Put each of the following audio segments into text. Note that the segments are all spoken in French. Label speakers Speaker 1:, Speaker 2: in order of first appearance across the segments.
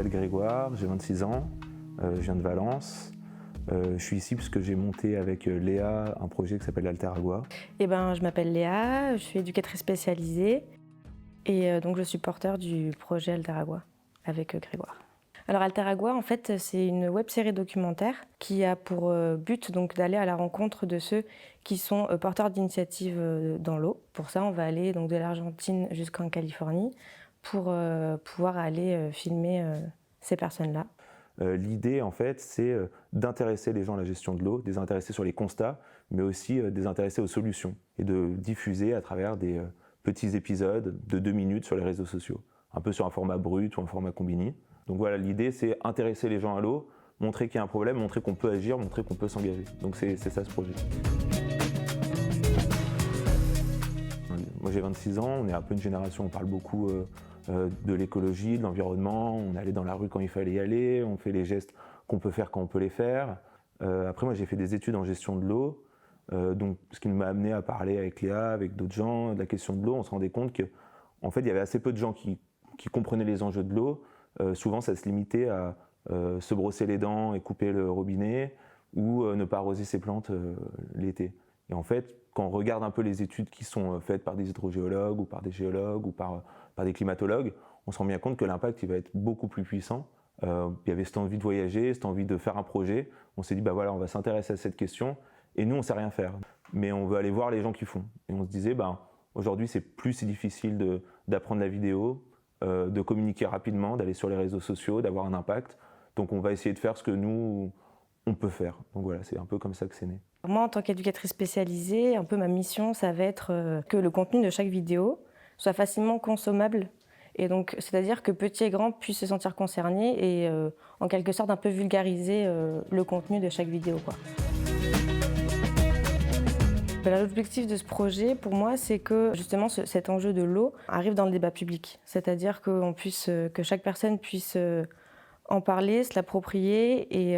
Speaker 1: m'appelle Grégoire, j'ai 26 ans, je viens de Valence. Je suis ici parce que j'ai monté avec Léa un projet qui s'appelle Alteragua.
Speaker 2: Je m'appelle Léa, je suis éducatrice spécialisée et donc je suis porteur du projet Alteragua avec Grégoire. Alors Alteragua, en fait, c'est une web-série documentaire qui a pour but donc d'aller à la rencontre de ceux qui sont porteurs d'initiatives dans l'eau. Pour ça, on va aller donc de l'Argentine jusqu'en Californie pour pouvoir aller filmer ces personnes-là.
Speaker 1: L'idée, en fait, c'est d'intéresser les gens à la gestion de l'eau, de les intéresser sur les constats, mais aussi de les intéresser aux solutions et de diffuser à travers des petits épisodes de 2 minutes sur les réseaux sociaux, un peu sur un format brut ou un format combiné. Donc voilà, l'idée, c'est intéresser les gens à l'eau, montrer qu'il y a un problème, montrer qu'on peut agir, montrer qu'on peut s'engager. Donc c'est ça ce projet. Moi j'ai 26 ans, on est un peu une génération, on parle beaucoup de l'écologie, de l'environnement, on allait dans la rue quand il fallait y aller, on fait les gestes qu'on peut faire quand on peut les faire. Après moi j'ai fait des études en gestion de l'eau, donc ce qui m'a amené à parler avec Léa, avec d'autres gens de la question de l'eau. On se rendait compte qu'en fait il y avait assez peu de gens qui comprenaient les enjeux de l'eau. Souvent ça se limitait à se brosser les dents et couper le robinet ou ne pas arroser ses plantes l'été. Et en fait, quand on regarde un peu les études qui sont faites par des hydrogéologues ou par des géologues ou par des climatologues, on se rend bien compte que l'impact il va être beaucoup plus puissant. Il y avait cette envie de voyager, cette envie de faire un projet. On s'est dit, bah voilà, on va s'intéresser à cette question. Et nous, on ne sait rien faire. Mais on veut aller voir les gens qui font. Et on se disait, aujourd'hui, c'est plus si difficile d'apprendre la vidéo, de communiquer rapidement, d'aller sur les réseaux sociaux, d'avoir un impact. Donc on va essayer de faire ce que nous, on peut faire. Donc voilà, c'est un peu comme ça que c'est né.
Speaker 2: Moi, en tant qu'éducatrice spécialisée, un peu ma mission, ça va être que le contenu de chaque vidéo soit facilement consommable. Et donc, c'est-à-dire que petits et grands puissent se sentir concernés et en quelque sorte un peu vulgariser le contenu de chaque vidéo, quoi. L'objectif de ce projet, pour moi, c'est que justement cet enjeu de l'eau arrive dans le débat public. C'est-à-dire que chaque personne puisse en parler, se l'approprier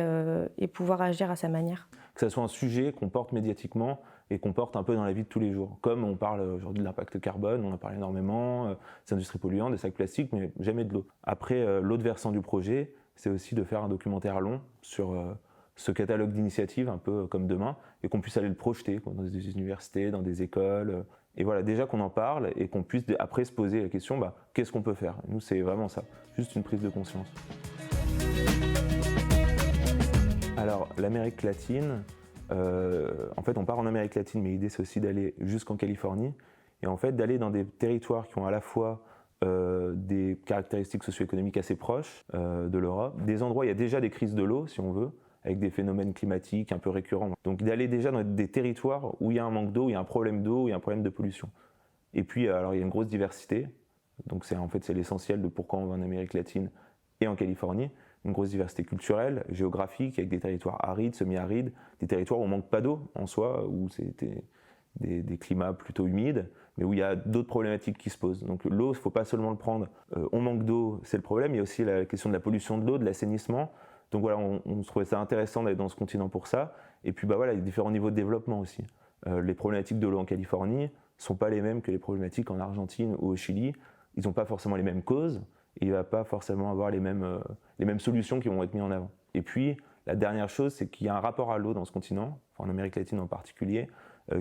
Speaker 2: et pouvoir agir à sa manière.
Speaker 1: Que ça soit un sujet qu'on porte médiatiquement et qu'on porte un peu dans la vie de tous les jours. Comme on parle aujourd'hui de l'impact carbone, on en parle énormément, des industries polluantes, des sacs plastiques, mais jamais de l'eau. Après, l'autre versant du projet, c'est aussi de faire un documentaire long sur ce catalogue d'initiatives, un peu comme demain, et qu'on puisse aller le projeter dans des universités, dans des écoles. Et voilà, déjà qu'on en parle et qu'on puisse après se poser la question, qu'est-ce qu'on peut faire? Et nous, c'est vraiment ça, juste une prise de conscience. Alors, l'Amérique latine, en fait, on part en Amérique latine, mais l'idée, c'est aussi d'aller jusqu'en Californie, et en fait, d'aller dans des territoires qui ont à la fois des caractéristiques socio-économiques assez proches de l'Europe, des endroits où il y a déjà des crises de l'eau, si on veut, avec des phénomènes climatiques un peu récurrents. Donc d'aller déjà dans des territoires où il y a un manque d'eau, il y a un problème d'eau, il y a un problème de pollution. Et puis, alors il y a une grosse diversité, donc c'est l'essentiel de pourquoi on va en Amérique latine et en Californie. Une grosse diversité culturelle, géographique, avec des territoires arides, semi-arides, des territoires où on manque pas d'eau en soi, où c'est des climats plutôt humides, mais où il y a d'autres problématiques qui se posent. Donc l'eau, il ne faut pas seulement le prendre, on manque d'eau, c'est le problème, il y a aussi la question de la pollution de l'eau, de l'assainissement. Donc voilà, on trouvait ça intéressant d'aller dans ce continent pour ça. Et puis voilà, il y a différents niveaux de développement aussi. Les problématiques de l'eau en Californie ne sont pas les mêmes que les problématiques en Argentine ou au Chili. Ils n'ont pas forcément les mêmes causes. Et il ne va pas forcément avoir les mêmes solutions qui vont être mises en avant. Et puis, la dernière chose, c'est qu'il y a un rapport à l'eau dans ce continent, en Amérique latine en particulier,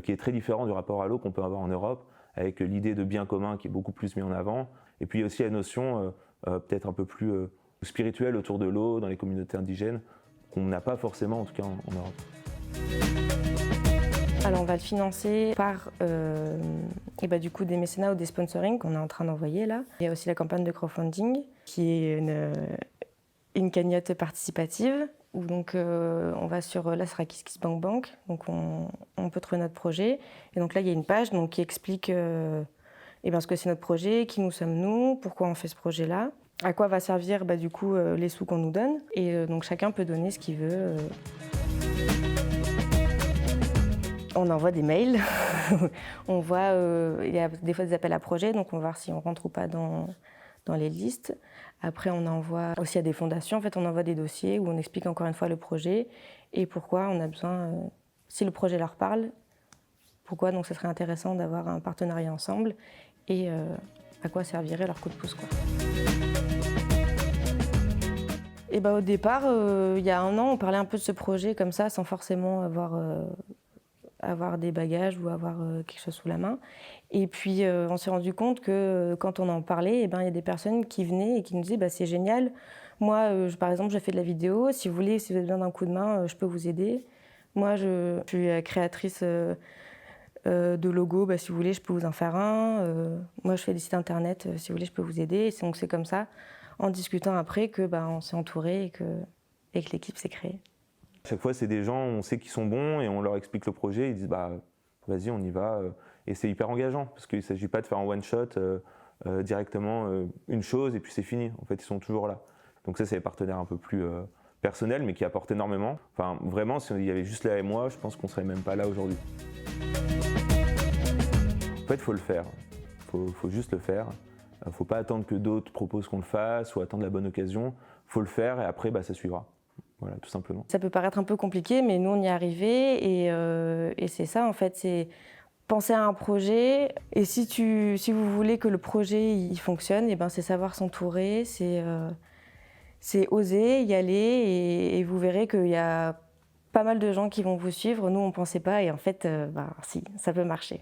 Speaker 1: qui est très différent du rapport à l'eau qu'on peut avoir en Europe, avec l'idée de bien commun qui est beaucoup plus mise en avant. Et puis aussi la notion peut-être un peu plus spirituelle autour de l'eau dans les communautés indigènes, qu'on n'a pas forcément, en tout cas en Europe.
Speaker 2: Alors on va le financer par du coup des mécénats ou des sponsorings qu'on est en train d'envoyer là. Il y a aussi la campagne de crowdfunding qui est une cagnotte participative où donc on va sur là ce sera KissKissBankBank, donc on peut trouver notre projet et donc là il y a une page donc qui explique ce que c'est notre projet, qui nous sommes nous, pourquoi on fait ce projet là, à quoi va servir du coup les sous qu'on nous donne et donc chacun peut donner ce qu'il veut. On envoie des mails, on voit, il y a des fois des appels à projets, donc on va voir si on rentre ou pas dans les listes. Après, on envoie aussi à des fondations, en fait, on envoie des dossiers où on explique encore une fois le projet et pourquoi on a besoin, si le projet leur parle, pourquoi donc ce serait intéressant d'avoir un partenariat ensemble et à quoi servirait leur coup de pouce, quoi. Et bah, au départ, il y a 1 an, on parlait un peu de ce projet comme ça, sans forcément avoir des bagages ou avoir quelque chose sous la main. Et puis, on s'est rendu compte que quand on en parlait, eh ben, il y a des personnes qui venaient et qui nous disaient bah, c'est génial. Moi, par exemple, je fais de la vidéo. Si vous voulez, si vous avez besoin d'un coup de main, je peux vous aider. Moi, je suis créatrice de logos. Bah, si vous voulez, je peux vous en faire un. Moi, je fais des sites internet. Si vous voulez, je peux vous aider. Et donc, c'est comme ça, en discutant après, que bah, on s'est entouré et que l'équipe s'est créée.
Speaker 1: Chaque fois, c'est des gens, on sait qu'ils sont bons et on leur explique le projet. Ils disent bah vas-y, on y va. Et c'est hyper engageant parce qu'il ne s'agit pas de faire en one shot directement une chose et puis c'est fini. En fait, ils sont toujours là. Donc ça, c'est les partenaires un peu plus personnels, mais qui apportent énormément. Enfin, vraiment, s'il y avait juste Léa et moi, je pense qu'on serait même pas là aujourd'hui. En fait, il faut le faire. Faut juste le faire. Faut pas attendre que d'autres proposent qu'on le fasse ou attendre la bonne occasion. Faut le faire et après, bah, ça suivra. Voilà, tout simplement. Ça
Speaker 2: peut paraître un peu compliqué, mais nous, on y est arrivés et c'est ça, en fait, c'est penser à un projet. Et si vous voulez que le projet il fonctionne, et ben, c'est savoir s'entourer, c'est oser y aller et vous verrez qu'il y a pas mal de gens qui vont vous suivre. Nous, on ne pensait pas et en fait, bah, si, ça peut marcher.